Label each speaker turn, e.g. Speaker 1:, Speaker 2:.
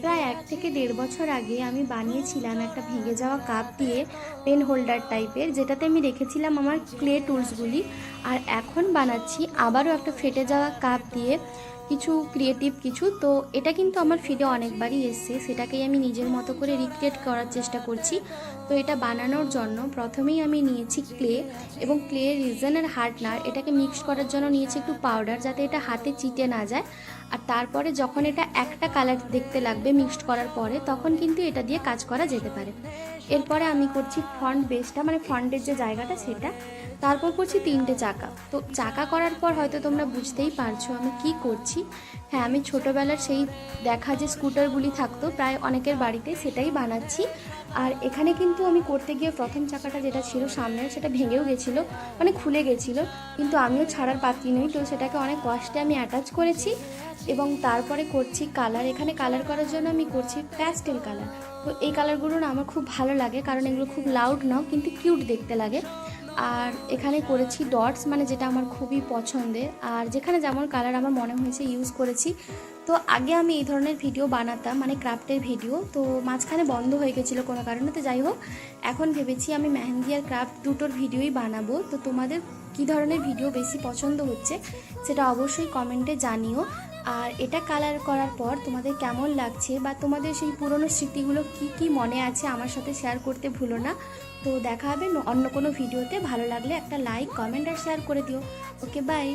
Speaker 1: প্রায় 1 থেকে 1.5 বছর আগে আমি বানিয়েছিলাম একটা ভেঙে যাওয়া কাপ দিয়ে পেন হোল্ডার টাইপের, যেটাতে আমি রেখেছিলাম আমার ক্লে টুলসগুলি। আর এখন বানাচ্ছি আবারও একটা ফেটে যাওয়া কাপ দিয়ে কিছু ক্রিয়েটিভ কিছু। তো এটা কিন্তু আমার ফিডে অনেকবারই এসছে, সেটাকেই আমি নিজের মতো করে রিক্রিয়েট করার চেষ্টা করছি। তো এটা বানানোর জন্য প্রথমেই আমি নিয়েছি ক্লে এবং ক্লে রিজন আর হার্ডনার, এটাকে মিক্স করার জন্য নিয়েছি একটু পাউডার, যাতে এটা হাতে চিটে না যায়। আর তারপরে যখন এটা একটা কালার দেখতে লাগবে মিক্সড করার পরে, তখন কিন্তু এটা দিয়ে কাজ করা যেতে পারে। এরপরে আমি করছি ফ্রন্ট বেসটা, মানে ফ্রন্টের যে জায়গাটা সেটা। তারপর করছি 3টে চাকা। তো চাকা করার পর হয়তো তোমরা বুঝতেই পারছো আমি কি করছি। হ্যাঁ, আমি ছোটোবেলার সেই দেখা যে স্কুটারগুলি থাকতো প্রায় অনেকের বাড়িতে, সেটাই বানাচ্ছি। আর এখানে কিন্তু আমি করতে গিয়ে প্রথম চাকাটা যেটা ছিল সামনের, সেটা ভেঙেও গেছিলো, মানে খুলে গেছিলো, কিন্তু আমিও ছাড়ার পাত্রী নই। তো সেটাকে অনেক কষ্টে আমি অ্যাটাচ করেছি এবং তারপরে করছি কালার। এখানে কালার করার জন্য আমি করছি প্যাস্টেল কালার। তো এই কালারগুলো না আমার খুব ভালো লাগে, কারণ এগুলো খুব লাউড নাও কিন্তু কিউট দেখতে লাগে। আর এখানে করেছি ডটস, মানে যেটা আমার খুবই পছন্দের, আর যেখানে যেমন কালার আমার মনে হয়েছে ইউজ করেছি। তো আগে আমি এই ধরনের ভিডিও বানাতাম, মানে ক্রাফটের ভিডিও, তো মাঝখানে বন্ধ হয়ে গেছিলো কোনো কারণে। তো যাই হোক, এখন ভেবেছি আমি মেহেন্দি আর ক্রাফট দুটোর ভিডিওই বানাবো। তো তোমাদের কী ধরনের ভিডিও বেশি পছন্দ হচ্ছে সেটা অবশ্যই কমেন্টে জানিও। আর এটা কালার করার পর তোমাদের কেমন লাগছে, বা তোমাদের সেই পুরনো স্মৃতিগুলো কি কি মনে আছে আমার সাথে শেয়ার করতে ভুলো না। তো দেখা হবে অন্য কোনো ভিডিওতে। ভালো লাগলে একটা লাইক, কমেন্ট আর শেয়ার করে দিও। ওকে, বাই।